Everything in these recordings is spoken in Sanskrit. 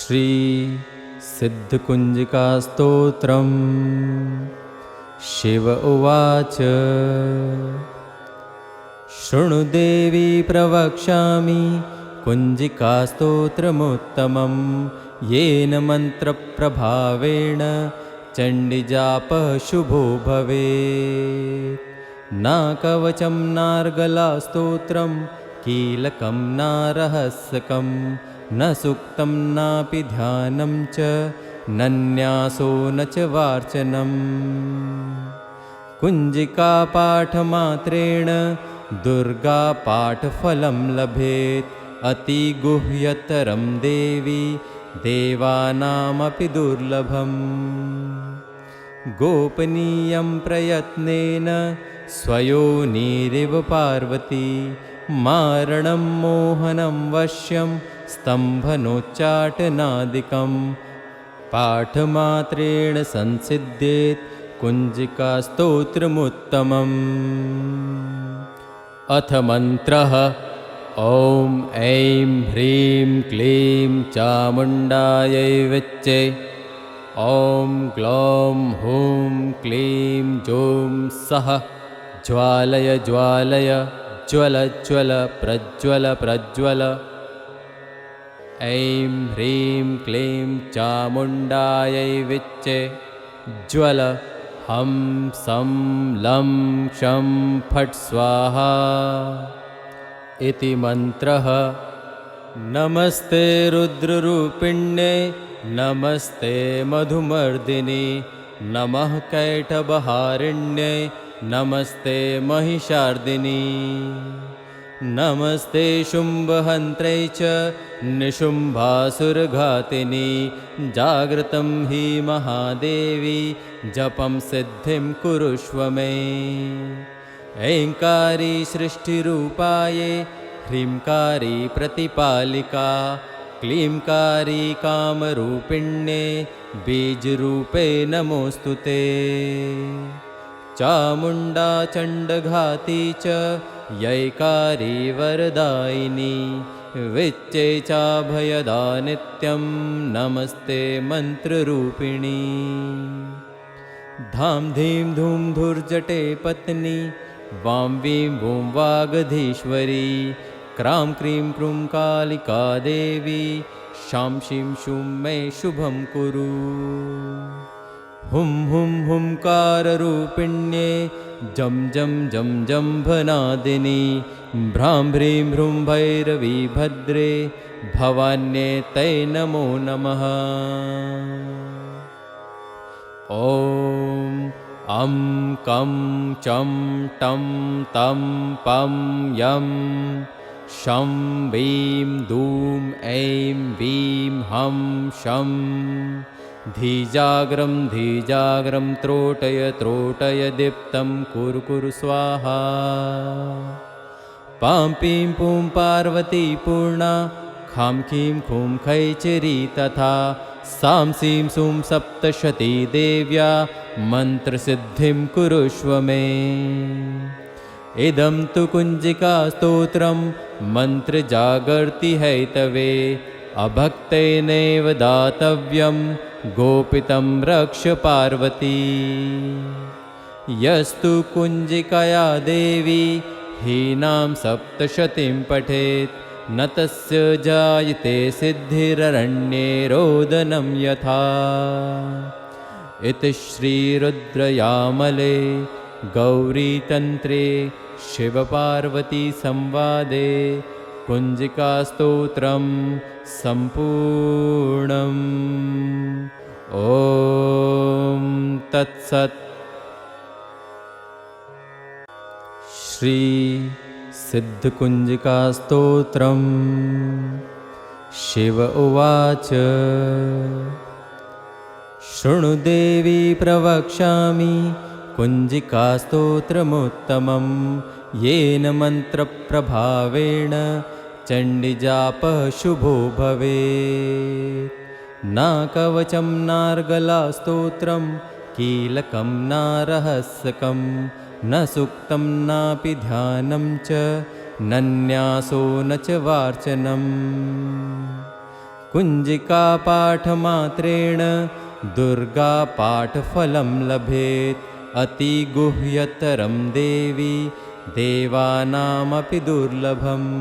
श्री सिद्धकुञ्जिकास्तोत्रम्। शिव उवाच। शृणु देवी प्रवक्ष्यामि कुञ्जिकास्तोत्रमुत्तमं, येन मन्त्रप्रभावेण चण्डीजापः शुभो भवेत्। न कवचं नार्गलास्तोत्रं, कीलकं न रहस्यकं, न सूक्तं नापि ध्यानं च, न न्यासो न च वार्चनम्। कुञ्जिकापाठमात्रेण दुर्गापाठफलं लभेत्, अतिगुह्यतरं देवी देवानामपि दुर्लभम्। गोपनीयं प्रयत्नेन स्वयोनिरिव पार्वती, मारणं मोहनं वश्यं स्तम्भनोच्चाटनादिकं, पाठमात्रेण संसिद्ध्येत् कुञ्जिकास्तोत्रमुत्तमम्। अथ मन्त्रः। ॐ ऐं ह्रीं क्लीं चामुण्डायै विच्चे। ॐ ग्लौं हूं क्लीं जूं सः ज्वालय ज्वालय ज्वल ज्वल प्रज्वल प्रज्वल। ऐं ह्रीं क्लीं चामुण्डायै विच्चे ज्वल। हं सं लं क्षं फट् स्वाहा इति मन्त्रः। नमस्ते रुद्ररूपिण्ये, नमस्ते मधुमर्दिनि, नमः कैटभहारिण्ये, नमस्ते महिषार्दिनि। नमस्ते शुम्भहन्त्रै च निशुम्भासुरघातिनि, जागृतं हि महादेवी जपं सिद्धिं कुरुष्व मे। ऐङ्कारी सृष्टिरूपाये, ह्रींकारी प्रतिपालिका, क्लींकारी कामरूपिण्ये, बीजरूपे नमोऽस्तु ते। चामुण्डा चण्डघाती च यैकारी वरदायिनी, विच्चे चाभयदा नित्यं नमस्ते मन्त्ररूपिणी। धां धीं धूं धुर्जटे पत्नी, वां वीं वूं वागधीश्वरी, क्रां क्रीं क्रूं कालिका देवी, शां शीं शूं मे शुभं कुरु। हुं हुं हुंकाररूपिण्ये, जं जं जं जम्भनादिनी, भ्रां भ्रीं भ्रूं भैरवी भद्रे, भवान्ये तै नमो नमः। ॐ अं कं चं टं तं पं यं, शं वीं दूं ऐं वीं हं शं। धीजाग्रं धीजाग्रं त्रोटय त्रोटय दीप्तं कुरु कुरु स्वाहा। पां पीं पूं पार्वती पूर्णा, खां खीं खूं खैचरी तथा, सां सीं सूं सप्तशती देव्या मन्त्रसिद्धिं कुरुष्व मे। इदं तु कुञ्जिकास्तोत्रं मन्त्रजागर्ति हैतवे, अभक्तेनैव दातव्यं गोपितं रक्ष पार्वती। यस्तु कुञ्जिकया देवी हीनां सप्तशतीं पठेत्, न तस्य जायते सिद्धिररण्ये रोदनं यथा। इति श्रीरुद्रयामले गौरीतन्त्रे शिवपार्वतीसंवादे कुञ्जिकास्तोत्रं सम्पूर्णम्। ॐ तत्सत्। श्री सिद्धकुञ्जिकास्तोत्रम्। शिव उवाच। शृणु देवी प्रवक्ष्यामि कुञ्जिकास्तोत्रमुत्तमं, येन मन्त्रप्रभावेण चण्डीजापः शुभो भवेत्। न कवचं नार्गलास्तोत्रं, कीलकं न रहस्यकं, न सूक्तं नापि ध्यानं च, न न्यासो न च वार्चनम्। कुञ्जिकापाठमात्रेण दुर्गापाठफलं लभेत्। अतिगुह्यतरं देवी देवानामपि दुर्लभम्।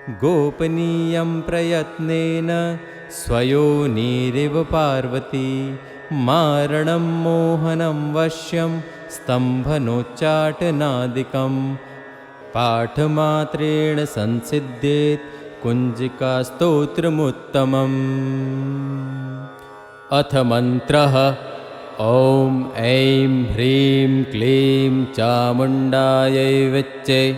गोपनीयं प्रयत्नेन स्वयोनिरिव पार्वती। मारणं मोहनं वश्यं स्तम्भनोच्चाटनादिकं। पाठमात्रेण संसिद्ध्येत् कुञ्जिकास्तोत्रमुत्तमम्। अथ मन्त्रः। ॐ ऐं ह्रीं क्लीं चामुण्डायै विच्चे।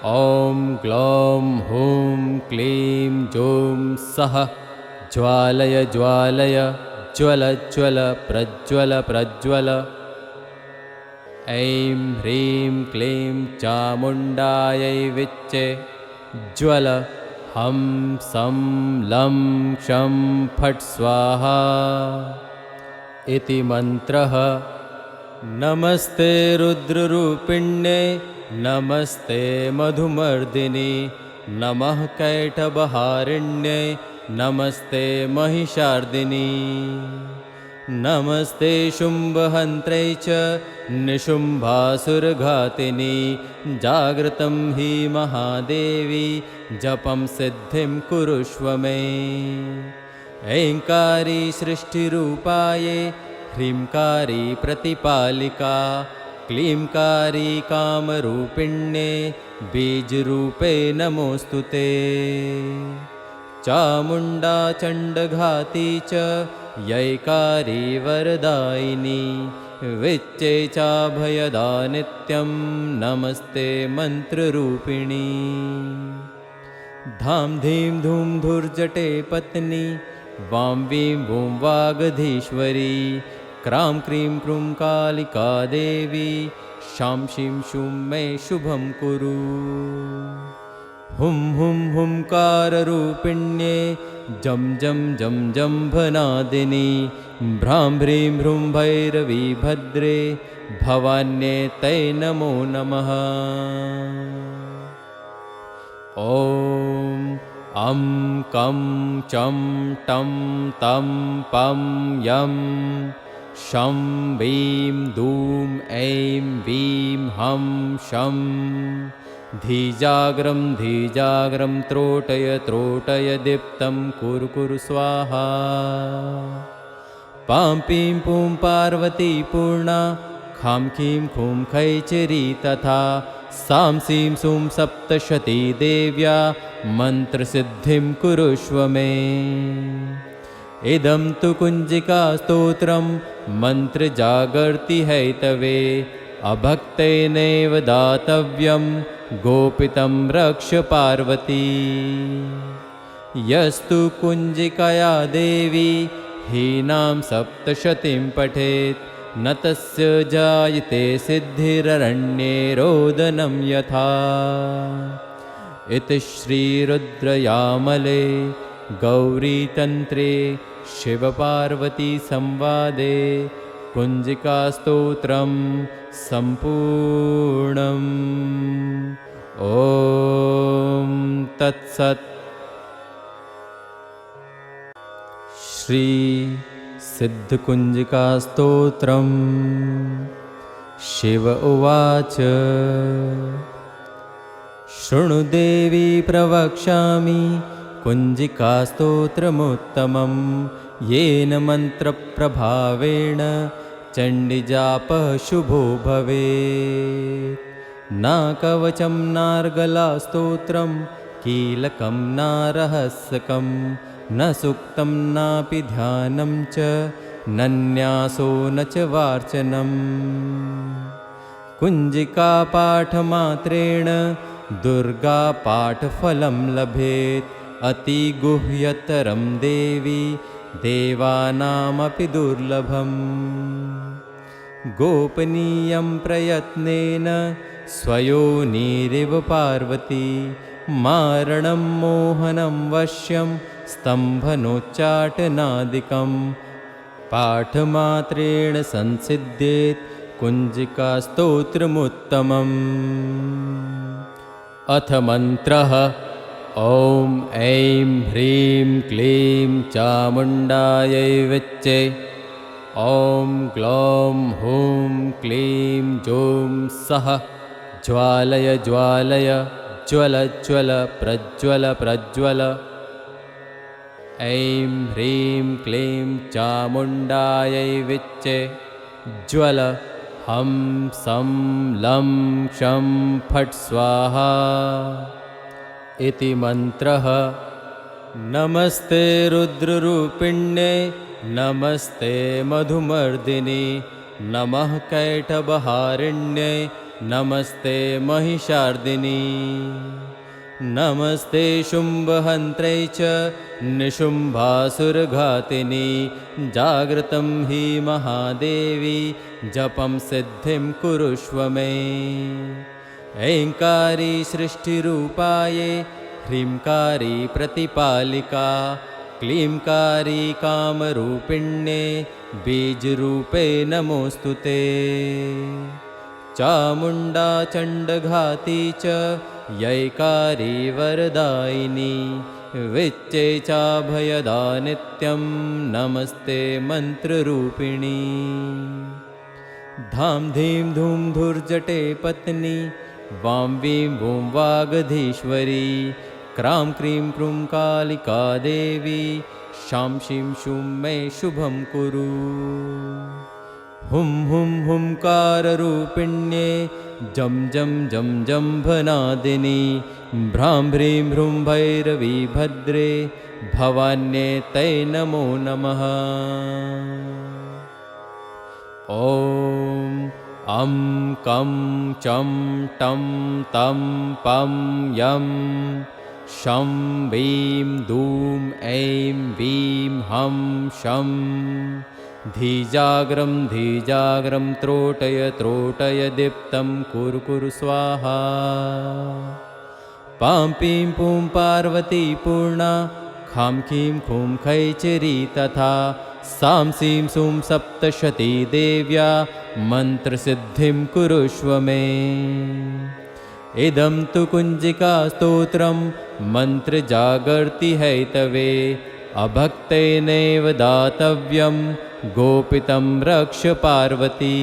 ॐ ग्लौं हूं क्लीं जूं सः ज्वालय ज्वालय ज्वल ज्वल प्रज्वल प्रज्वल। ऐं ह्रीं क्लीं चामुण्डायै विच्चे ज्वल। हं सं लं क्षं फट् स्वाहा इति मन्त्रः। नमस्ते रुद्ररूपिण्ये नमस्ते मधुमर्दिनि नमः कैटभहारिण्ये नमस्ते महिषार्दिनि नमस्ते शुम्भहन्त्रै च निशुम्भासुरघातिनि जागृतं हि महादेवी जपं सिद्धिं कुरुष्व मे। ऐङ्कारी सृष्टिरूपाये ह्रींकारी प्रतिपालिका क्लींकारी कामरूपिण्ये बीजरूपे नमोऽस्तु ते। चामुण्डा चण्डघाती च यैकारी वरदायिनी विच्चे चाभयदा नित्यं नमस्ते मन्त्ररूपिणी। धां धीं धूं धुर्जटे पत्नी वां वीं वूं वागधीश्वरी क्रां क्रीं क्रूं कालिका देवी शां शीं शूं मे शुभं कुरु। हुं हुं हुंकाररूपिण्ये जं जं जं जम्भनादिनि भ्रां ह्रीं ह्रूं भैरवी भद्रे भवान्ये तै नमो नमः। ॐ अं कं चं टं तं पं यं शं वीं दूं ऐं वीं हं शं धीजाग्रं धीजाग्रं त्रोटय त्रोटय दीप्तं कुरु कुरु स्वाहा। पां पीं पूं पार्वती पूर्णा खां खीं खूं खैचरी तथा सां सीं सूं सप्तशती देव्या मन्त्रसिद्धिं कुरुष्व मे। इदं तु कुञ्जिकास्तोत्रं मन्त्रजागर्ति हैतवे अभक्तेनैव दातव्यं गोपितं रक्ष पार्वती। यस्तु कुञ्जिकया देवी हीनां सप्तशतीं पठेत् न तस्य जायते सिद्धिररण्ये रोदनं यथा। इति श्रीरुद्रयामले गौरीतन्त्रे शिवपार्वतीसंवादे कुञ्जिकास्तोत्रं सम्पूर्णम्। ॐ तत्सत्। श्री सिद्धकुञ्जिकास्तोत्रम्। शिव उवाच शृणु देवी प्रवक्ष्यामि कुञ्जिकास्तोत्रमुत्तमं येन मन्त्रप्रभावेण चण्डीजापः शुभो भवेत्। न कवचं नार्गलास्तोत्रं कीलकं न रहस्यकं न सूक्तं नापि ध्यानं च न न्यासो न च वार्चनम्। कुञ्जिकापाठमात्रेण दुर्गापाठफलं लभेत्। अतिगुह्यतरं देवी देवानामपि दुर्लभम्। गोपनीयं प्रयत्नेन स्वयोनिरिव पार्वती। मारणं मोहनं वश्यं स्तम्भनोच्चाटनादिकं। पाठमात्रेण संसिद्ध्येत् कुञ्जिकास्तोत्रमुत्तमम्। अथ मन्त्रः। ॐ ऐं ह्रीं क्लीं चामुण्डायै विच्चे। ॐ ग्लौं हूं क्लीं जूं सः ज्वालय ज्वालय ज्वल ज्वल प्रज्वल प्रज्वल। ऐं ह्रीं क्लीं चामुण्डायै विच्चे ज्वल हं सं लं क्षं फट् स्वाहा इति मन्त्रः। नमस्ते रुद्ररूपिण्ये नमस्ते मधुमर्दिनि नमः कैटभहारिण्ये नमस्ते महिषार्दिनि नमस्ते शुम्भहन्त्रै च निशुम्भासुरघातिनि जागृतं हि महादेवी जपं सिद्धिं कुरुष्व मे। ऐङ्कारी सृष्टिरूपाये ह्रींकारी प्रतिपालिका क्लींकारी कामरूपिण्ये बीजरूपे नमोऽस्तु ते। चामुण्डा चण्डघाती च यैकारी वरदायिनी विच्चे चाभयदा नित्यं नमस्ते मन्त्ररूपिणी। धां धीं धूं धुर्जटे पत्नी वां वीं वूं वागधीश्वरी क्रां क्रीं क्रूं कालिका देवी शां शीं शूं मे शुभं कुरु। हुं हुं हुंकाररूपिण्ये जं जं जं जम्भनादिनि भ्रां भ्रीं भ्रूं भैरवी भद्रे भवान्ये तै नमो नमः। ॐ अं कं चं टं तं पं यं शं वीं दूं ऐं वीं हं शं धीजाग्रं त्रोटय त्रोटय दीप्तं कुरु कुरु स्वाहा। पां पीं पूं पार्वती पूर्णा खां खीं खूं खैचिरी तथा सां सीं सूं सप्तशती देव्या मन्त्रसिद्धिं कुरुष्व मे। इदं तु कुञ्जिकास्तोत्रं मन्त्रजागर्ति हैतवे अभक्तेनैव दातव्यं गोपितं रक्ष पार्वती।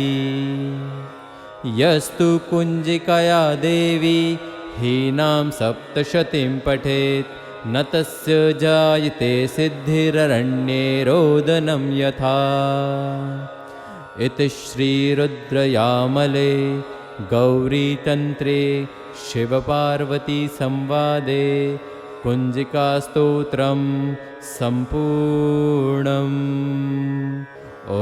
यस्तु कुञ्जिकया देवी हीनां सप्तशतीं पठेत् न तस्य जायते सिद्धिररण्ये रोदनं यथा। इति श्रीरुद्रयामले गौरीतन्त्रे शिवपार्वतीसंवादे कुञ्जिकास्तोत्रं सम्पूर्णम्। ॐ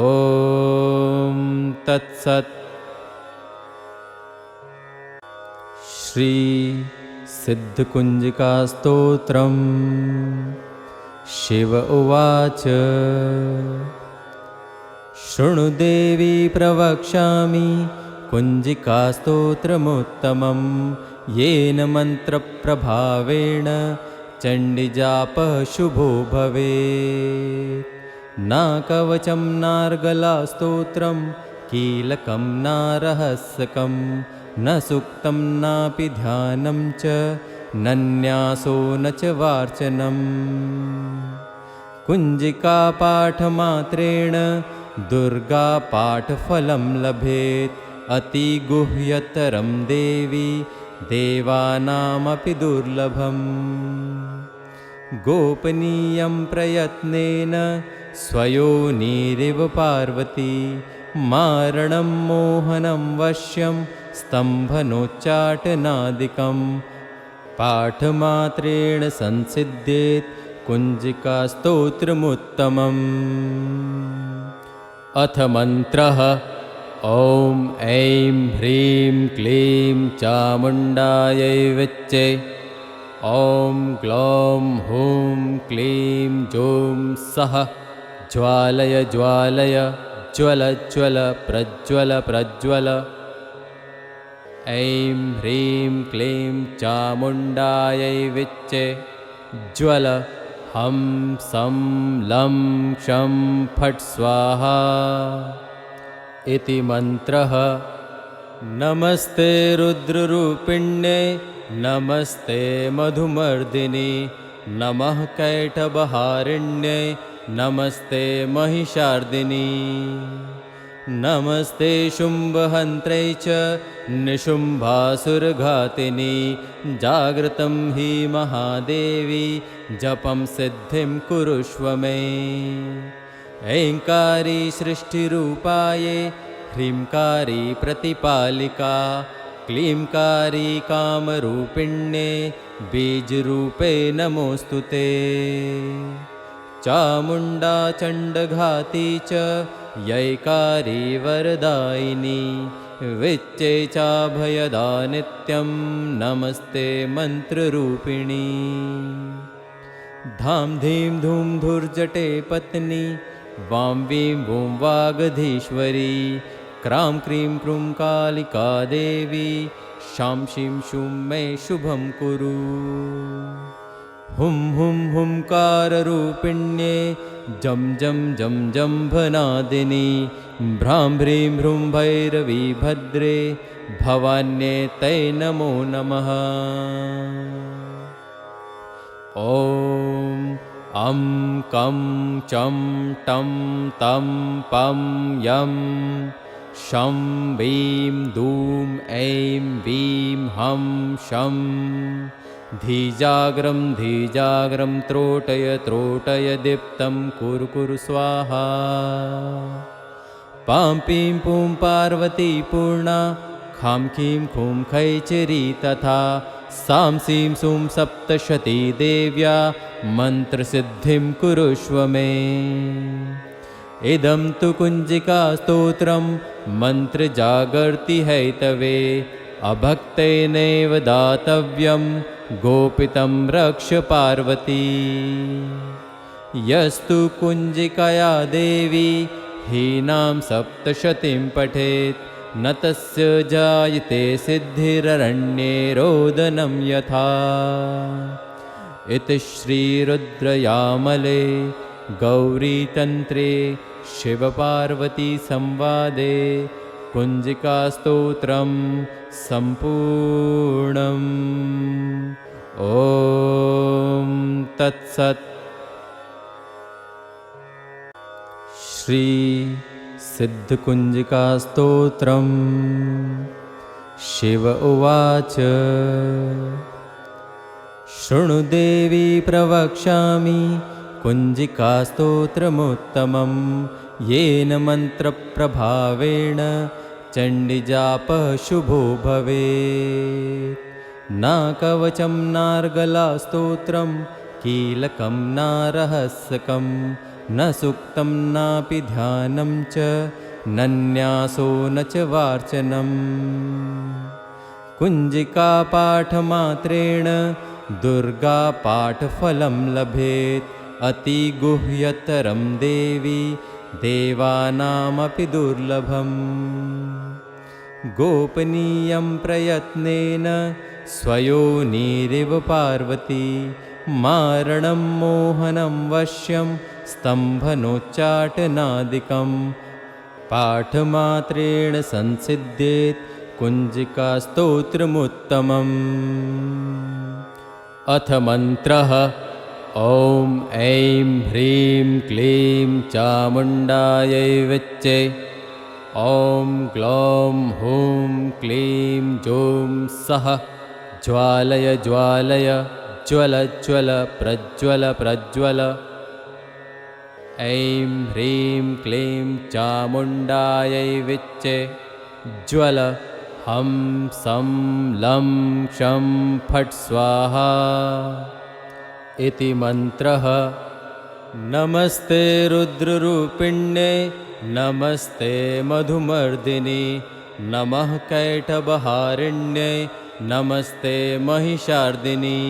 तत्सत्। श्री सिद्धकुञ्जिकास्तोत्रम्। शिव उवाच शृणु देवी प्रवक्ष्यामि कुञ्जिकास्तोत्रमुत्तमं येन मन्त्रप्रभावेण चण्डीजापः शुभो भवेत्। न कवचं नार्गलास्तोत्रं कीलकं न रहस्यकं न सूक्तं नापि ध्यानं च नन्यासो न च वार्चनम्। कुञ्जिकापाठमात्रेण दुर्गापाठफलं लभेत् अतिगुह्यतरं देवी देवानामपि दुर्लभम्। गोपनीयं प्रयत्नेन स्वयोनिरिव पार्वती मारणं मोहनं वश्यं स्तम्भनोच्चाटनादिकं पाठमात्रेण संसिद्ध्येत् कुञ्जिकास्तोत्रमुत्तमम्। अथ मन्त्रः। ॐ ऐं ह्रीं क्लीं चामुण्डायै विच्चे। ॐ ग्लौं हूं क्लीं जूं सः ज्वालय ज्वालय ज्वल ज्वल प्रज्वल प्रज्वल। ऐं ह्रीं क्लीं चामुण्डायै विच्चे ज्वल हं सं लं क्षं फट् स्वाहा इति मन्त्रः। नमस्ते रुद्ररूपिण्ये नमस्ते मधुमर्दिनि नमः कैटभहारिण्ये नमस्ते महिषार्दिनि नमस्ते शुम्भहन्त्रै च निशुम्भासुरघातिनि जागृतं हि महादेवी जपं सिद्धिं कुरुष्व मे ऐङ्कारी सृष्टिरूपाये ह्रींकारी प्रतिपालिका क्लींकारी कामरूपिण्ये बीजरूपे नमोऽस्तु ते चामुण्डा चण्डघाती च यैकारी वरदायिनी विच्चे चाभयदा नित्यं नमस्ते मन्त्ररूपिणी धाम धीं धूम धुर्जटे पत्नी वां वीं वों वागधीश्वरी क्रां क्रीं क्रूं कालिका देवी शां शीं शूं मे शुभं कुरु हुं हुं हुंकाररूपिण्ये जं जं जं जम्भनादिनी भ्रां भ्रीं भ्रूं भैरवी भद्रे भवान्ये तै नमो नमः ॐ अं कं चं टं तं पं यं शं वीं दूं ऐं वीं हं शं धीजाग्रं त्रोटय दीप्तं कुरु स्वाहा पां पीं पूं पार्वती पूर्णा खां कीं खूं खैचरी तथा सां सीं सूं सप्तशती देव्या मन्त्रसिद्धिं कुरुष्व मे इदं तु कुञ्जिकास्तोत्रं मन्त्रजागर्ति हैतवे अभक्तेनैव दातव्यं गोपितं रक्ष पार्वती यस्तु कुञ्जिकया देवी हीनां सप्तशतीं पठेत् न तस्य जायते सिद्धिररण्ये रोदनं यथा इति श्रीरुद्रयामले गौरीतन्त्रे शिवपार्वतीसंवादे कुञ्जिकास्तोत्रं सम्पूर्णम् ॐ तत्सत् श्री सिद्धकुञ्जिकास्तोत्रम् शिव उवाच शृणु देवी प्रवक्ष्यामि कुञ्जिकास्तोत्रमुत्तमं येन मन्त्रप्रभावेण चण्डीजापः शुभो भवेत् न कवचं नार्गलास्तोत्रं कीलकं न रहस्यकं न सूक्तं नापि ध्यानं च न न्यासो न च वार्चनम् कुञ्जिकापाठमात्रेण दुर्गापाठफलं लभेत् अतिगुह्यतरं देवी देवानामपि दुर्लभम् गोपनीयं प्रयत्नेन स्वयोनिरिव पार्वती मारणं मोहनं वश्यं स्तम्भनोच्चाटनादिकं पाठमात्रेण संसिद्ध्येत् कुञ्जिकास्तोत्रमुत्तमम् अथ मन्त्रः ॐ ऐं ह्रीं क्लीं चामुण्डायै विच्चे ॐ ग्लौं हूं क्लीं जूं सः ज्वालय ज्वालय ज्वल ज्वल प्रज्वल प्रज्वल ऐं ह्रीं क्लीं चामुण्डायै विच्चे ज्वल हं सं लं क्षं फट् स्वाहा इति मन्त्रः नमस्ते रुद्ररूपिण्ये नमस्ते मधुमर्दिनि नमः कैटभहारिण्ये नमस्ते महिषार्दिनि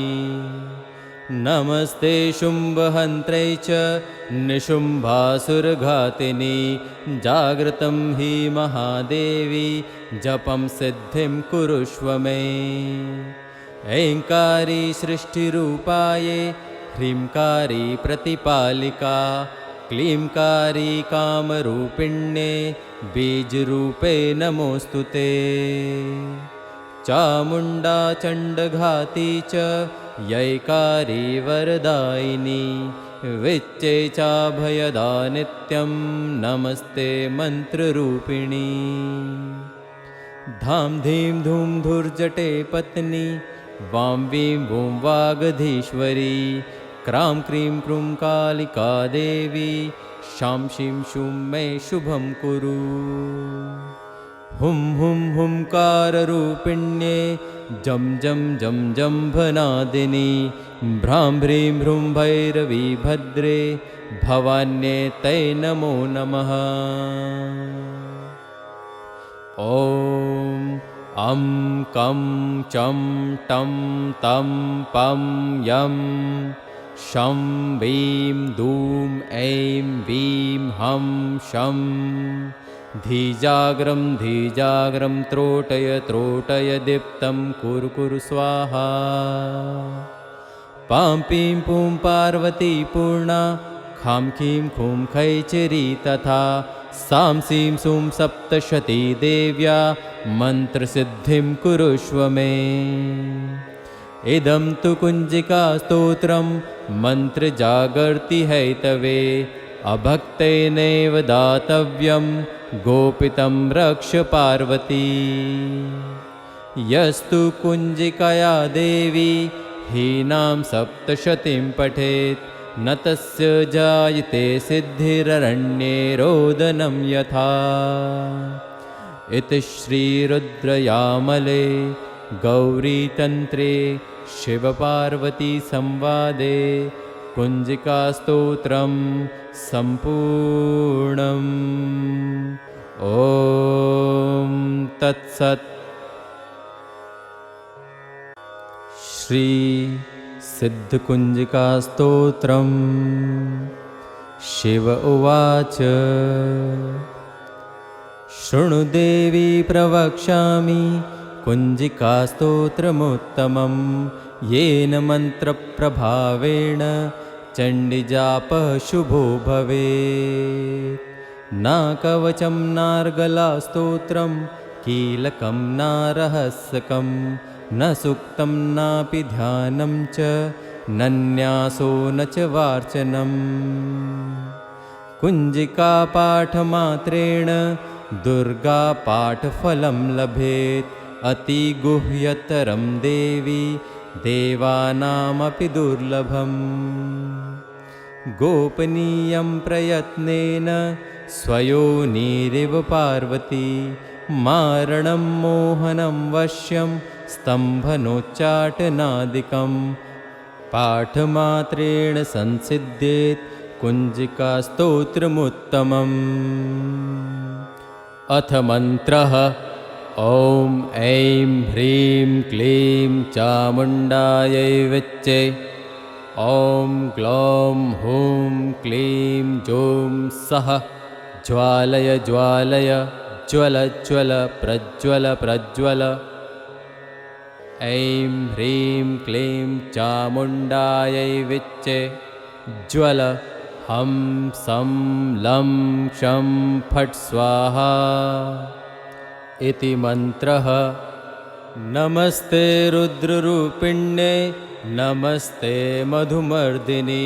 नमस्ते शुम्भहन्त्रै च निशुम्भासुरघातिनि जागृतं हि महादेवी जपं सिद्धिं कुरुष्व मे ऐङ्कारी सृष्टिरूपाये ह्रींकारी प्रतिपालिका क्लींकारी कामरूपिण्ये बीजरूपे नमोऽस्तु ते चामुण्डा चण्डघाती च यैकारी वरदायिनी विच्चे चाभयदा नित्यं नमस्ते मन्त्ररूपिणी धाम धीं धूम धुर्जटे पत्नी वां वीं वूं वागधीश्वरी क्रां क्रीं क्रूं कालिका देवी शां शीं शूं मे शुभं कुरु हुं हुं हुंकाररूपिण्ये जं जं जं जम्भनादिनी भ्रां भ्रीं भ्रूं भैरवी भद्रे भवान्ये तै नमो नमः ॐ अं कं चं टं तं पं यं शं वीं दूं ऐं वीं हं शं धीजाग्रं धीजाग्रं त्रोटय त्रोटय दीप्तं कुरु कुरु स्वाहा पां पीं पूं पार्वती पूर्णा खां खीं खूं खैचिरी तथा सां सीं सूं सप्तशती देव्या मन्त्रसिद्धिं कुरुष्व मे इदं तु कुञ्जिकास्तोत्रं मन्त्रजागर्ति हैतवे अभक्तेनैव दातव्यं गोपितं रक्ष पार्वती यस्तु कुञ्जिकया देवी हीनां सप्तशतीं पठेत् न तस्य जायते सिद्धिररण्ये रोदनं यथा इति श्रीरुद्रयामले गौरीतन्त्रे शिवपार्वतीसंवादे कुञ्जिकास्तोत्रं सम्पूर्णम् ॐ तत्सत् श्री सिद्धकुञ्जिकास्तोत्रम् शिव उवाच शृणु देवी प्रवक्ष्यामि कुञ्जिकास्तोत्रमुत्तमं येन मन्त्रप्रभावेण चण्डीजापः शुभो भवेत् न कवचं नार्गलास्तोत्रं कीलकं न रहस्यकं न सूक्तं नापि ध्यानं च न न्यासो न च वार्चनम् कुञ्जिकापाठमात्रेण दुर्गापाठफलं लभेत् अतिगुह्यतरं देवी देवानामपि दुर्लभम् गोपनीयं प्रयत्नेन स्वयोनिरिव पार्वती मारणं मोहनं वश्यं स्तम्भनोच्चाटनादिकं पाठमात्रेण संसिद्ध्येत् कुञ्जिकास्तोत्रमुत्तमम् अथ मन्त्रः ॐ ऐं ह्रीं क्लीं चामुण्डायै विच्चे ॐ ग्लौं हूं क्लीं जूं सः ज्वालय ज्वालय ज्वल ज्वल प्रज्वल प्रज्वल ऐं ह्रीं क्लीं चामुण्डायै विच्चे ज्वल हं सं लं क्षं फट् स्वाहा इति मन्त्रः नमस्ते रुद्ररूपिण्ये नमस्ते मधुमर्दिनि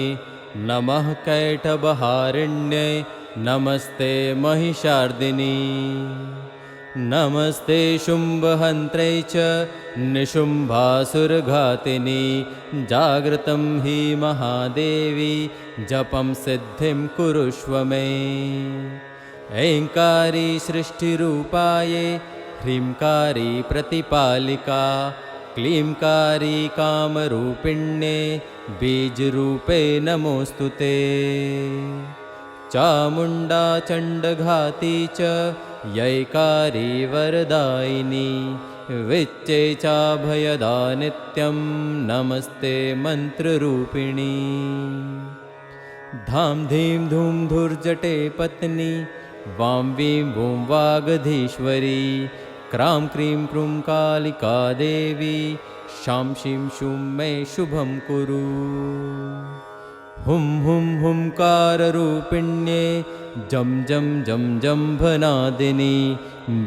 नमः कैटभहारिण्ये नमस्ते महिषार्दिनि नमस्ते शुम्भहन्त्रै च निशुम्भासुरघातिनि जागृतं हि महादेवी जपं सिद्धिं कुरुष्व मे ऐङ्कारी सृष्टिरूपाये ह्रींकारी प्रतिपालिका क्लींकारी कामरूपिण्ये बीजरूपे नमोऽस्तु ते चामुण्डा चण्डघाती च यैकारी वरदायिनी विच्चे चाभयदा नित्यं नमस्ते मन्त्ररूपिणी धाम धीं धूम धुर्जटे पत्नी वां वीं वूं वागधीश्वरी क्रां क्रीं क्रूं कालिका देवी शां शीं शूं मे शुभं कुरु हुं हुं हुंकाररूपिण्ये जं जं जं जम्भनादिनी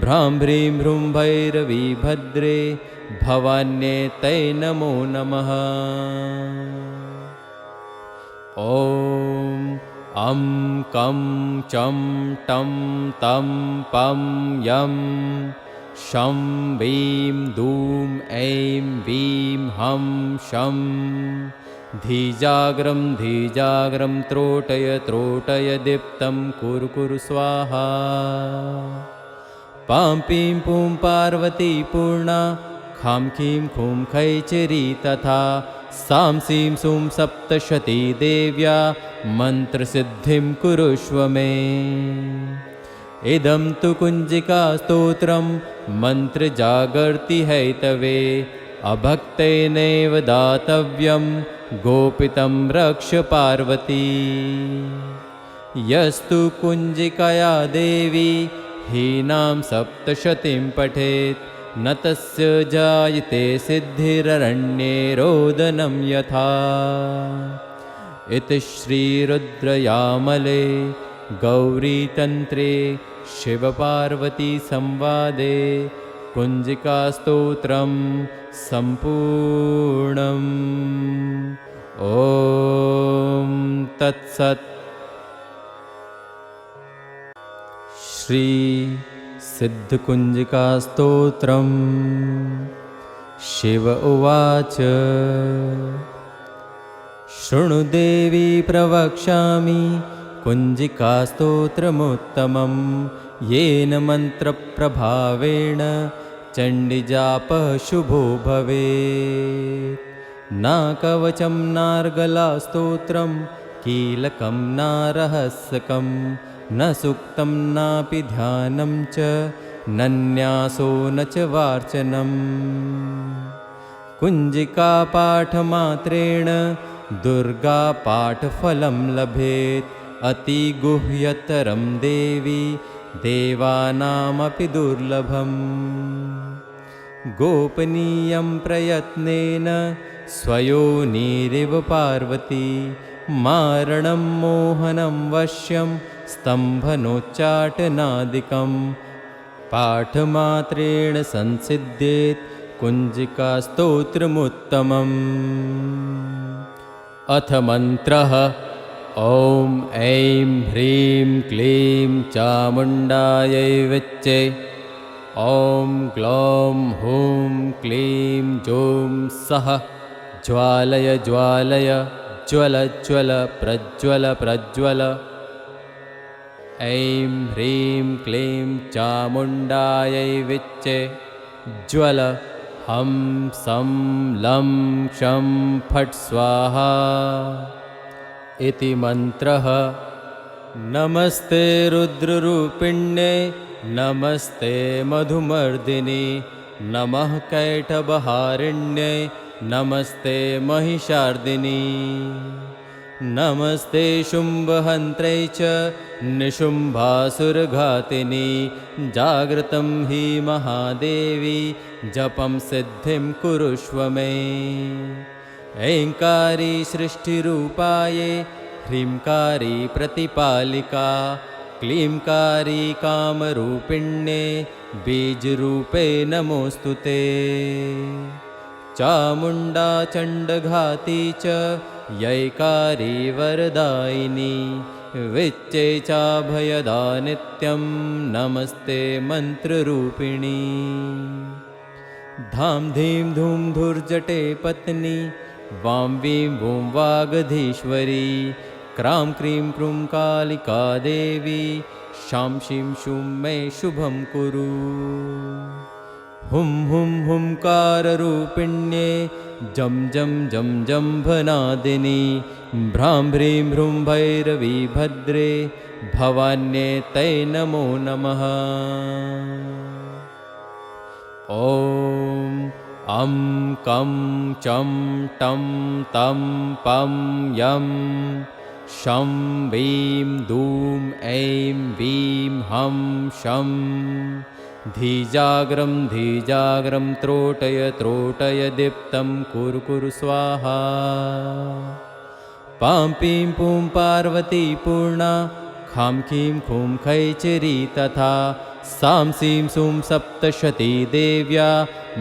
भ्रां भ्रीं भ्रूं भैरवी भद्रे भवान्ये तै नमो नमः। ॐ अं कं चं टं तं पं यं शं वीं दूं ऐं वीं हं शं धीजाग्रं धीजाग्रं त्रोटय त्रोटय दीप्तं कुरु कुरु स्वाहा। पां पीं पूं पार्वती पूर्णा खां खीं खूं खैचिरी तथा सां सीं सूं सप्तशती देव्या मन्त्रसिद्धिं कुरुष्व मे। इदं तु कुञ्जिकास्तोत्रं मन्त्रजागर्ति हैतवे अभक्तेनैव दातव्यं गोपितं रक्ष पार्वती। यस्तु कुञ्जिकया देवी हीनां सप्तशतीं पठेत् न तस्य जायते सिद्धिररण्ये रोदनं यथा। इति श्रीरुद्रयामले गौरीतन्त्रे शिवपार्वतीसंवादे कुञ्जिकास्तोत्रं सम्पूर्णम्। ॐ तत्सत्। श्री सिद्धकुञ्जिकास्तोत्रम्। शिव उवाच शृणु देवी प्रवक्ष्यामि कुञ्जिकास्तोत्रमुत्तमं येन मन्त्रप्रभावेण चण्डीजापः शुभो भवेत्। न कवचं नार्गलास्तोत्रं कीलकं न रहस्यकं न सूक्तं नापि ध्यानं च न न्यासो न च वार्चनम्। कुञ्जिकापाठमात्रेण दुर्गापाठफलं लभेत् अतिगुह्यतरं देवी देवानामपि दुर्लभम्। गोपनीयं प्रयत्नेन स्वयोनिरिव पार्वती मारणं मोहनं वश्यं स्तम्भनोच्चाटनादिकं पाठमात्रेण संसिद्ध्येत् कुञ्जिकास्तोत्रमुत्तमम्। अथ मन्त्रः। ॐ ऐं ह्रीं क्लीं चामुण्डायै विच्चे। ॐ ग्लौं हूं क्लीं जूं सः ज्वालय ज्वालय ज्वल ज्वल प्रज्वल प्रज्वल। ऐं ह्रीं क्लीं चामुण्डायै विच्चे ज्वल हं सं लं क्षं फट् स्वाहा इति मन्त्रः। नमस्ते रुद्ररूपिण्ये नमस्ते मधुमर्दिनि नमः कैटभहारिण्ये नमस्ते महिषार्दिनि नमस्ते शुम्भहन्त्रै च निशुम्भासुरघातिनि जागृतं हि महादेवी जपं सिद्धिं कुरुष्व मे। ऐङ्कारी सृष्टिरूपाये ह्रींकारी प्रतिपालिका क्लींकारी कामरूपिण्ये बीजरूपे नमोऽस्तु ते। चामुण्डा चण्डघाती च यैकारी वरदायिनी विच्चे चाभयदा नित्यं नमस्ते मन्त्ररूपिणी। धां धीं धूं धुर्जटे पत्नी वां वीं वूं वागधीश्वरी क्रां क्रीं क्रूं कालिका देवी शां शीं शूं मे शुभं कुरु। हुं हुं हुंकाररूपिण्ये जं जं जं जम्भनादिनी भ्रां भ्रीं भ्रूं भैरवी भद्रे भवान्ये तै नमो नमः। ॐ अं कं चं टं तं पं यं शं वीं दूं ऐं वीं हं शं धीजाग्रं धीजाग्रं त्रोटय त्रोटय दीप्तं कुरु कुरु स्वाहा। पां पीं पूं पार्वती पूर्णा खां खीं खूं खैचिरी तथा सां सीं सूं सप्तशती देव्या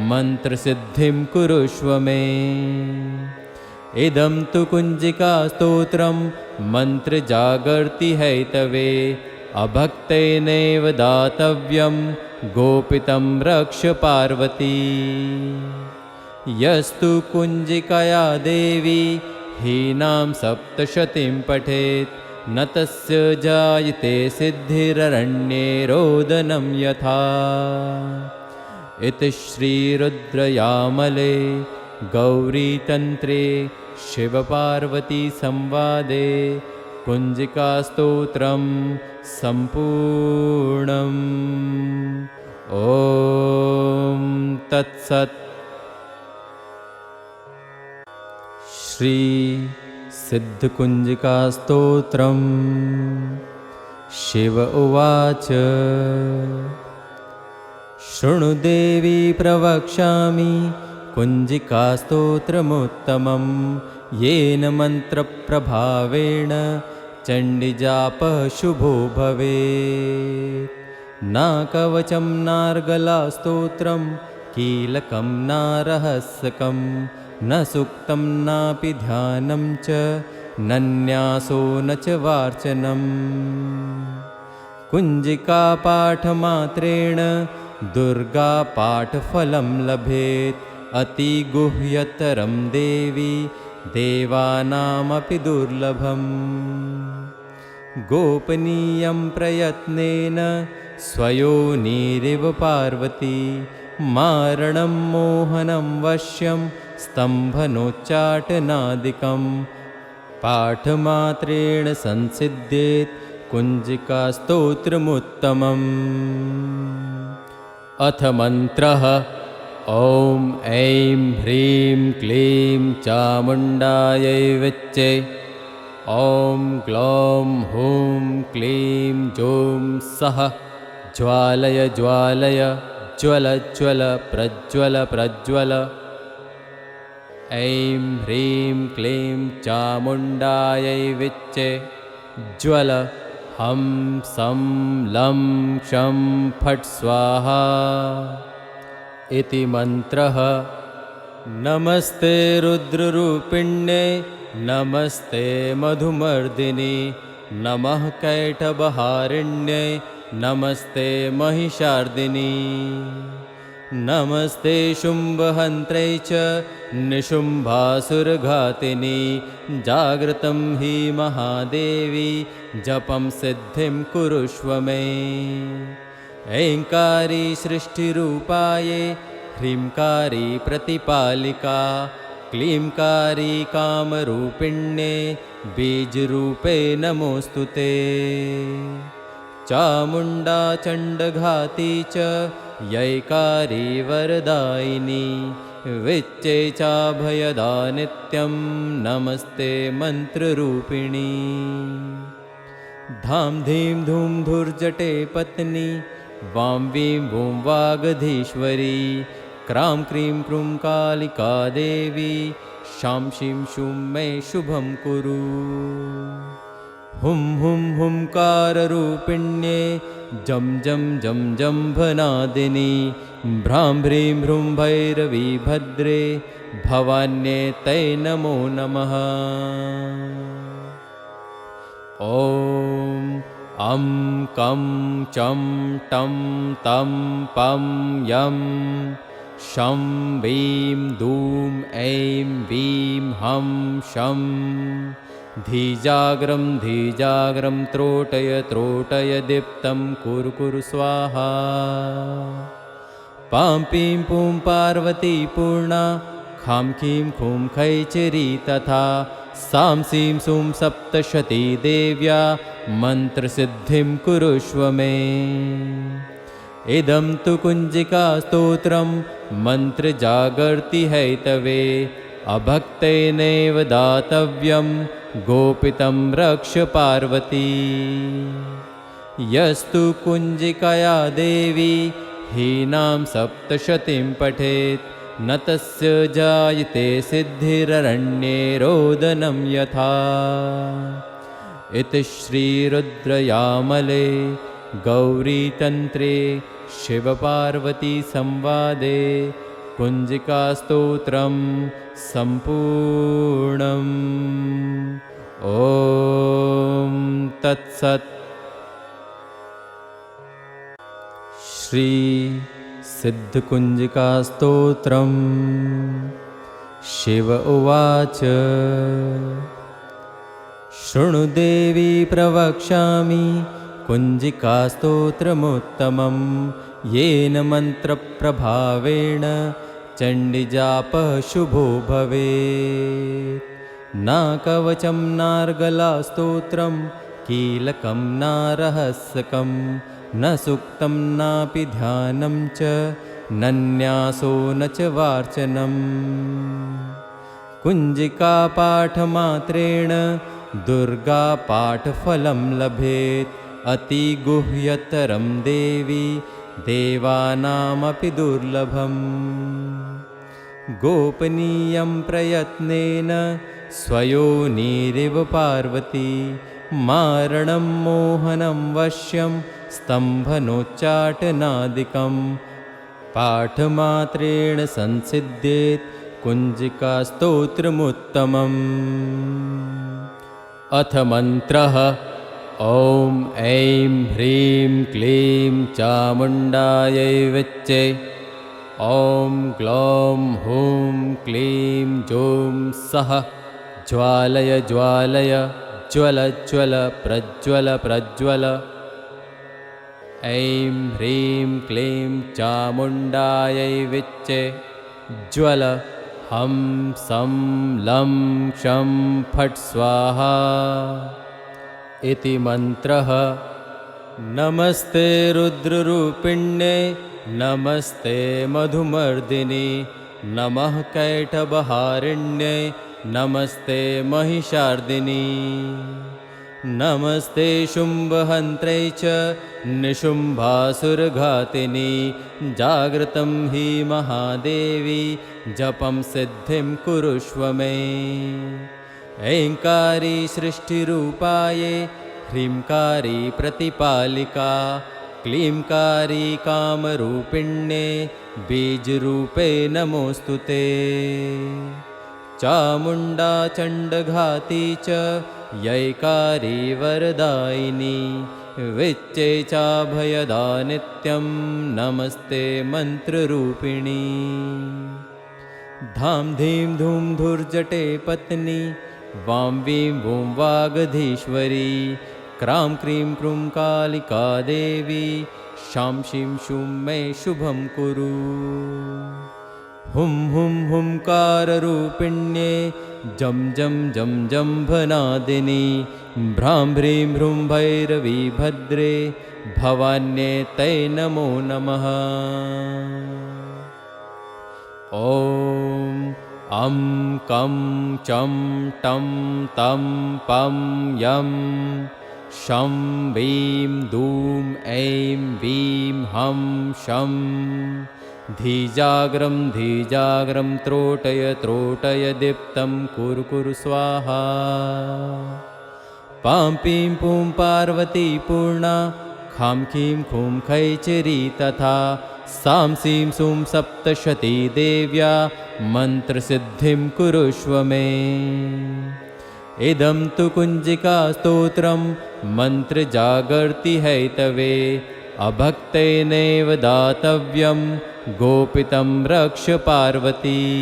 मन्त्रसिद्धिं कुरुष्व मे। इदं तु कुञ्जिकास्तोत्रं मन्त्रजागर्ति हैतवे अभक्तेनैव दातव्यं गोपितं रक्ष पार्वती। यस्तु कुञ्जिकया देवी हीनां सप्तशतीं पठेत् न तस्य जायते सिद्धिररण्ये रोदनं यथा। इति श्रीरुद्रयामले गौरीतन्त्रे शिवपार्वतीसंवादे कुञ्जिकास्तोत्रं सम्पूर्णम्। ॐ तत्सत्। श्री सिद्धकुञ्जिकास्तोत्रम्। शिव उवाच शृणु देवी प्रवक्ष्यामि कुञ्जिकास्तोत्रमुत्तमं येन मन्त्रप्रभावेण चण्डीजापः शुभो भवेत्। न कवचं नार्गलास्तोत्रं कीलकं न रहस्यकं न सूक्तं नापि ध्यानं च न न्यासो न च वार्चनम्। कुञ्जिकापाठमात्रेण दुर्गापाठफलं लभेत् अतिगुह्यतरं देवी देवानामपि दुर्लभम्। गोपनीयं प्रयत्नेन स्वयोनिरिव पार्वती मारणं मोहनं वश्यं स्तम्भनोच्चाटनादिकं पाठमात्रेण संसिद्ध्येत् कुञ्जिकास्तोत्रमुत्तमम्। अथ मन्त्रः। ॐ ऐं ह्रीं क्लीं चामुण्डायै विच्चे। ॐ ग्लौं हूं क्लीं जूं सः ज्वालय ज्वालय ज्वल ज्वल प्रज्वल प्रज्वल। ऐं ह्रीं क्लीं चामुण्डायै विच्चे ज्वल। हं सं लं क्षं फट् स्वाहा इति मन्त्रः। नमस्ते रुद्ररूपिण्ये नमस्ते मधुमर्दिनि नमः कैटभहारिण्ये नमस्ते महिषार्दिनि। नमस्ते शुम्भहन्त्रै च निशुम्भासुरघातिनि जागृतं हि महादेवी जपं सिद्धिं कुरुष्व मे। ऐङ्कारी सृष्टिरूपाये ह्रींकारी प्रतिपालिका क्लींकारी कामरूपिण्ये बीजरूपे नमोऽस्तु ते। चामुण्डा चण्डघाती च यैकारी वरदायिनी विच्चे चाभयदा नित्यं नमस्ते मन्त्ररूपिणी। धां धीं धूं धुर्जटे पत्नी वां वीं वूं वागधीश्वरी क्रां क्रीं क्रूं कालिका देवी शां शीं शूं मे शुभं कुरु। हुं हुं हुंकाररूपिण्ये जं जं जं जम्भनादिनी भ्रां भ्रीं भ्रूं भैरवी भद्रे भवान्ये तै नमो नमः। ॐ अं कं चं टं तं पं यं शं वीं दूं ऐं वीं हं शं धीजाग्रं धीजाग्रं त्रोटय त्रोटय दीप्तं कुरु कुरु स्वाहा। पां पीं पूं पार्वती पूर्णा खां खीं खूं खैचिरी तथा सां सीं सूं सप्तशती देव्या मन्त्रसिद्धिं कुरुष्व मे। इदं तु कुञ्जिकास्तोत्रं मन्त्रजागर्ति हैतवे अभक्तेनैव दातव्यं गोपितं रक्ष पार्वती। यस्तु कुञ्जिकया देवी हीनां सप्तशतीं पठेत् न तस्य जायते सिद्धिररण्ये रोदनं यथा। इति श्रीरुद्रयामले गौरीतन्त्रे शिवपार्वतीसंवादे कुञ्जिकास्तोत्रं सम्पूर्णम्। ॐ तत्सत्। श्री सिद्धकुञ्जिकास्तोत्रम्। शिव उवाच। शृणु देवी प्रवक्ष्यामि कुञ्जिकास्तोत्रमुत्तमं, येन मन्त्रप्रभावेण चण्डीजापः शुभो भवेत्। न कवचं नार्गलास्तोत्रं, कीलकं न रहस्यकं, न सूक्तं नापि ध्यानं च, न न्यासो न च वार्चनम्। कुञ्जिकापाठमात्रेण दुर्गापाठफलं लभेत्, अतिगुह्यतरं देवी देवानामपि दुर्लभम्। गोपनीयं प्रयत्नेन स्वयोनिरिव पार्वती, मारणं मोहनं वश्यं स्तम्भनोच्चाटनादिकं, पाठमात्रेण संसिद्ध्येत् कुञ्जिकास्तोत्रमुत्तमम्। अथ मन्त्रः। ॐ ऐं ह्रीं क्लीं चामुण्डायै विच्चे। ॐ ग्लौं हूं क्लीं जूं सः ज्वालय ज्वालय ज्वल ज्वल प्रज्वल प्रज्वल। ऐं ह्रीं क्लीं चामुण्डायै विच्चे ज्वल। हं सं लं क्षं फट् स्वाहा इति मन्त्रः। नमस्ते रुद्ररूपिण्ये नमस्ते मधुमर्दिनि, नमः कैटभहारिण्ये नमस्ते महिषार्दिनि, नमस्ते शुम्भहन्त्रै च निशुम्भासुरघातिनि, जागृतं हि महादेवी जपं सिद्धिं कुरुष्व मे। ऐङ्कारी सृष्टिरूपाये ह्रींकारी प्रतिपालिका, क्लींकारी कामरूपिण्ये बीजरूपे नमोऽस्तु ते। चामुण्डा चण्डघाती च यैकारी वरदायिनी, विच्चे चाभयदा नित्यं नमस्ते मन्त्ररूपिणी। धाम धीं धूम धुर्जटे पत्नी, वां वीं वूं वागधीश्वरी, क्रां क्रीं क्रूं कालिका देवी, शां शीं शूं मे शुभं कुरु। हुं हुं हुंकाररूपिण्ये जं जं जं जम्भनादिनी, भ्रां ह्रीं ह्रूं भैरवी भद्रे, भवान्ये तै नमो नमः। ॐ अं कं चं टं तं पं यं, शं वीं दूं ऐं वीं हं शं। धीजाग्रं धीजाग्रं त्रोटय त्रोटय दीप्तं कुरु कुरु स्वाहा। पां पीं पूं पार्वती पूर्णा, खां खीं खूं खैचिरी तथा, सां सीं सूं सप्तशती देव्या मन्त्रसिद्धिं कुरुष्व मे। इदं तु कुञ्जिकास्तोत्रं मन्त्रजागर्ति हैतवे, अभक्तेनैव दातव्यं गोपितं रक्ष पार्वती।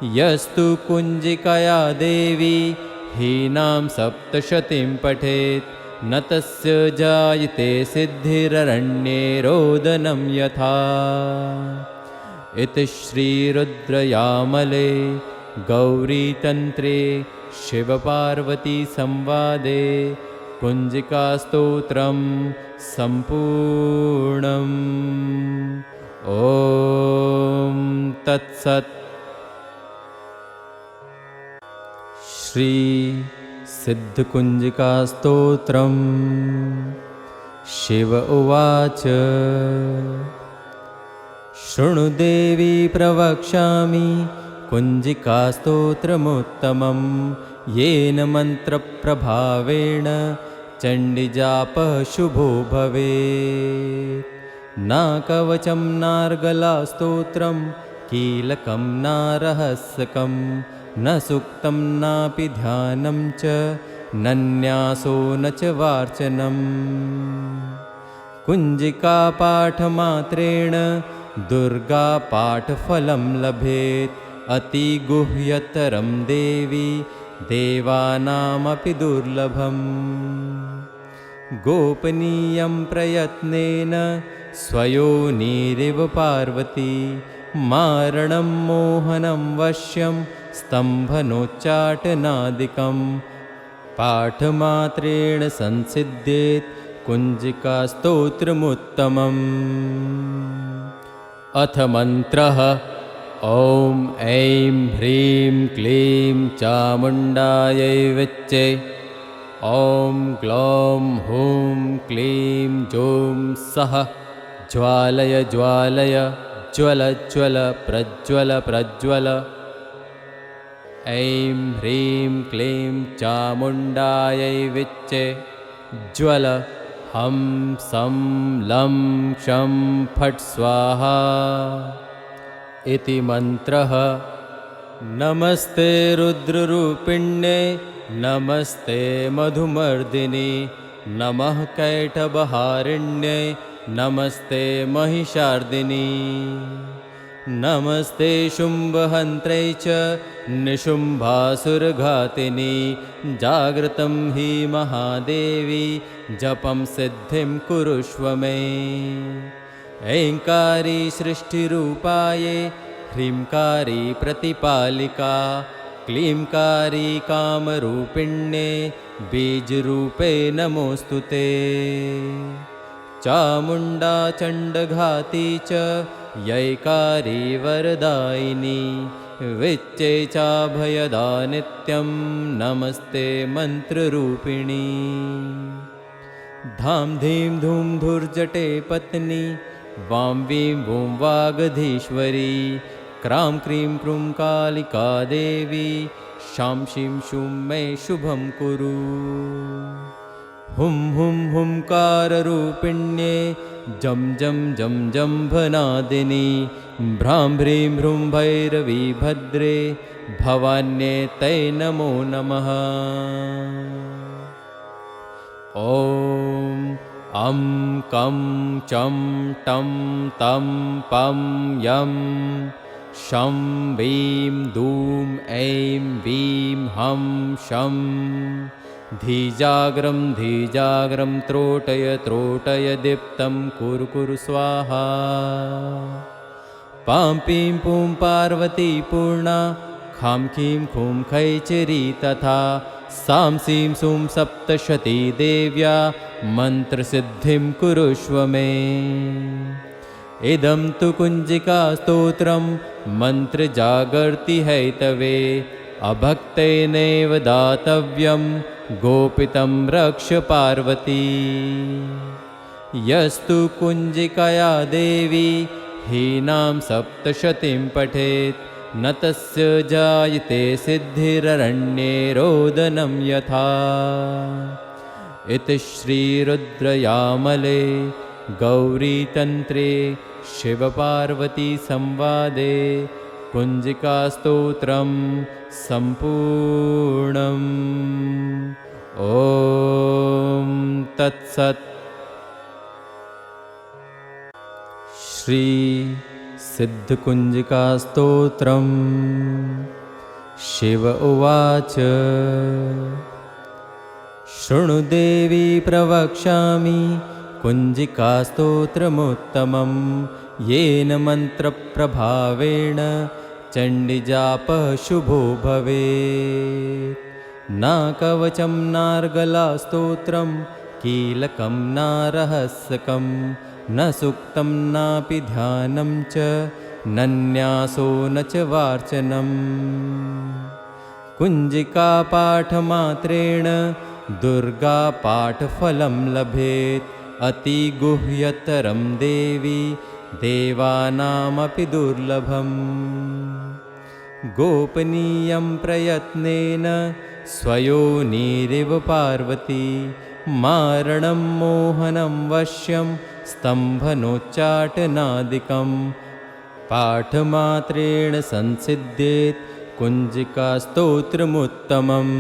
यस्तु कुञ्जिकया देवी हीनां सप्तशतीं पठेत्, न तस्य जायते सिद्धिररण्ये रोदनं यथा। इति श्रीरुद्रयामले गौरीतन्त्रे शिवपार्वतीसंवादे कुञ्जिकास्तोत्रं सम्पूर्णम्। ॐ तत्सत्। श्री शृणु देवी प्रवक्ष्यामि कुञ्जिकास्तोत्रमुत्तमं येन मन्त्रप्रभावेण चण्डीजापः शुभो भवेत्। न कवचं नार्गलास्तोत्रं कीलकं न रहस्यकं न सूक्तं नापि ध्यानं च न न्यासो न च वार्चनम्। कुञ्जिकापाठमात्रेण दुर्गापाठफलं लभेत् अतिगुह्यतरं देवी देवानामपि दुर्लभम्। गोपनीयं प्रयत्नेन स्वयोनिरिव पार्वती मारणं मोहनं वश्यं स्तम्भनोच्चाटनादिकं पाठमात्रेण संसिद्ध्येत् कुञ्जिकास्तोत्रमुत्तमम्। अथ मन्त्रः ॐ ऐं ह्रीं क्लीं चामुण्डायै विच्चे ॐ ग्लौं हूं क्लीं जूं सः ज्वालय ज्वालय ज्वल ज्वल प्रज्वल प्रज्वल। ऐं ह्रीं क्लीं चामुण्डायै विच्चे ज्वल हं सं लं क्षं फट् स्वाहा इति मन्त्रः। नमस्ते रुद्ररूपिण्ये नमस्ते मधुमर्दिनि नमः कैटभहारिण्ये नमस्ते महिषार्दिनि नमस्ते शुम्भहन्त्रै च निशुम्भासुरघातिनि जागृतं हि महादेवी जपं सिद्धिं कुरुष्व मे। ऐङ्कारी सृष्टिरूपाये ह्रींकारी प्रतिपालिका क्लींकारी कामरूपिण्ये बीजरूपे नमोऽस्तु ते। चामुण्डा चण्डघाती च यैकारी वरदायिनी विच्चे चाभयदा नित्यं नमस्ते मन्त्ररूपिणी। धाम धीं धूम धुर्जटे पत्नी वां वीं वूं वागधीश्वरी क्रां क्रीं क्रूं कालिका देवी शां शीं शूं मे शुभं कुरु। हुं हुं हुंकाररूपिण्ये जं जं जं जम्भनादिनी भ्रां ह्रीं ह्रूं भैरवी भद्रे भवान्ये तै नमो नमः। ॐ अं कं चं टं तं पं यं शं वीं दूं ऐं वीं हं शं धीजाग्रं धीजाग्रं त्रोटय त्रोटय दीप्तं कुरु कुरु स्वाहा। पां पीं पूं पार्वती पूर्णा खां खीं खूं खैचिरी तथा सां सीं सूं सप्तशती देव्या मन्त्रसिद्धिं कुरुष्व मे। इदं तु कुञ्जिकास्तोत्रं मन्त्रजागर्ति हैतवे अभक्तेनैव दातव्यं गोपितं रक्ष पार्वती। यस्तु कुञ्जिकया देवी हीनां सप्तशतीं पठेत् न तस्य जायते सिद्धिररण्ये रोदनं यथा। इति श्रीरुद्रयामले गौरीतन्त्रे शिवपार्वतीसंवादे कुञ्जिकास्तोत्रं सम्पूर्णम्। ॐ तत्सत्। श्री सिद्धकुञ्जिकास्तोत्रम्। शिव उवाच शृणु देवी प्रवक्ष्यामि कुञ्जिकास्तोत्रमुत्तमं येन मन्त्रप्रभावेण चण्डीजापः शुभो भवेत्। न कवचं नार्गलास्तोत्रं कीलकं न रहस्यकं न सूक्तं नापि ध्यानं च न न्यासो न च वार्चनम्। कुञ्जिकापाठमात्रेण दुर्गापाठफलं लभेत् अतिगुह्यतरं देवी देवानामपि दुर्लभम् गोपनीयं प्रयत्नेन स्वयोनिरिव पार्वती मारणं मोहनं वश्यं स्तम्भनोच्चाटनादिकं पाठमात्रेण संसिद्ध्येत् कुञ्जिकास्तोत्रमुत्तमम्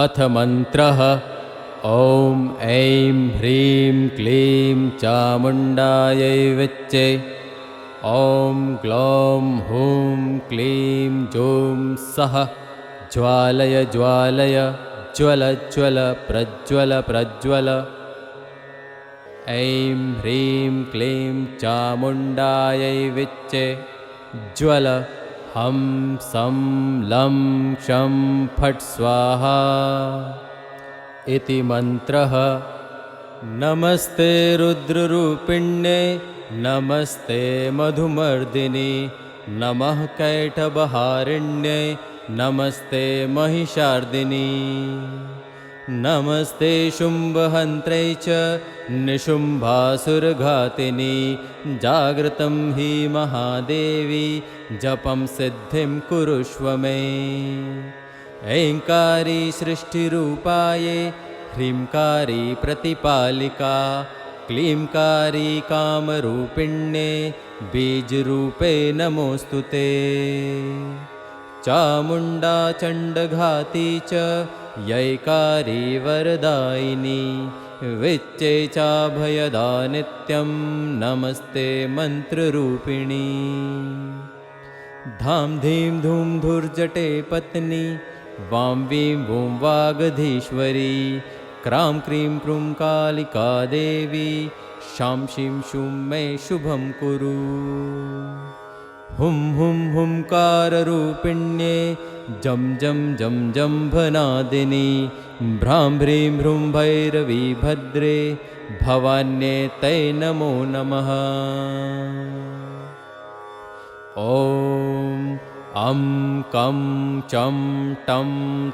अथ मन्त्रः ॐ ऐं ह्रीं क्लीं चामुण्डायै विच्चे ॐ ग्लौं हूं क्लीं जूं सः ज्वालय ज्वालय ज्वल ज्वल प्रज्वल प्रज्वल ऐं ह्रीं क्लीं चामुण्डायै विच्चे ज्वल हं सं लं क्षं फट् स्वाहा इति मन्त्रः नमस्ते रुद्ररूपिण्ये नमस्ते मधुमर्दिनि नमः कैटभहारिण्ये नमस्ते महिषार्दिनि नमस्ते शुम्भहन्त्रै च निशुम्भासुरघातिनि जागृतं हि महादेवी जपं सिद्धिं कुरुष्व मे ऐङ्कारी सृष्टिरूपाये ह्रींकारी प्रतिपालिका क्लींकारी कामरूपिण्ये बीजरूपे नमोऽस्तु ते चामुण्डा चण्डघाती च यैकारी वरदायिनी विच्चे चाभयदा नित्यं नमस्ते मन्त्ररूपिणी धाम धीं धूम धुर्जटे पत्नी वां वीं वूं वागधीश्वरी क्रां क्रीं क्रूं कालिका देवी शां शीं शूं मे शुभं कुरु हुं हुं हुंकाररूपिण्ये जं जं जं जम्भनादिनी भ्रां भ्रीं भ्रूं भैरवी भद्रे भवान्ये तै नमो नमः ॐ अं कं चं टं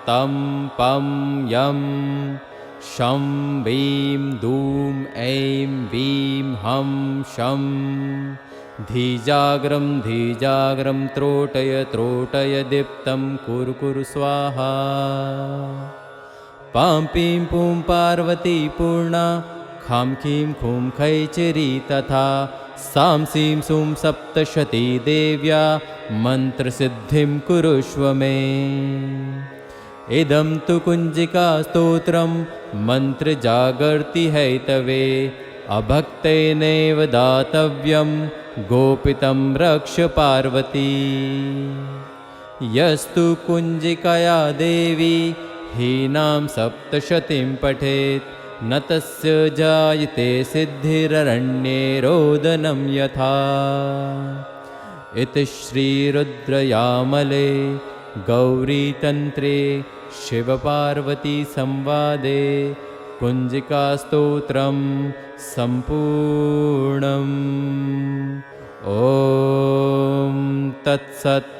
तं पं यं शं वीं दूं ऐं वीं हं शं धीजाग्रं धीजाग्रं त्रोटय त्रोटय दीप्तं कुरु कुरु स्वाहा पां पीं पूं पार्वती पूर्णा खां खीं खूं खैचिरी तथा सां सीं सूं सप्तशती देव्या मन्त्रसिद्धिं कुरुष्व मे इदं तु कुञ्जिकास्तोत्रं मन्त्रजागर्ति हैतवे अभक्तेनैव दातव्यं गोपितं रक्ष पार्वती यस्तु कुञ्जिकया देवी हीनां सप्तशतीं पठेत् न तस्य जायते सिद्धिररण्ये रोदनं यथा इति श्रीरुद्रयामले गौरीतन्त्रे शिवपार्वतीसंवादे कुञ्जिकास्तोत्रं सम्पूर्णम् ॐ तत्सत्।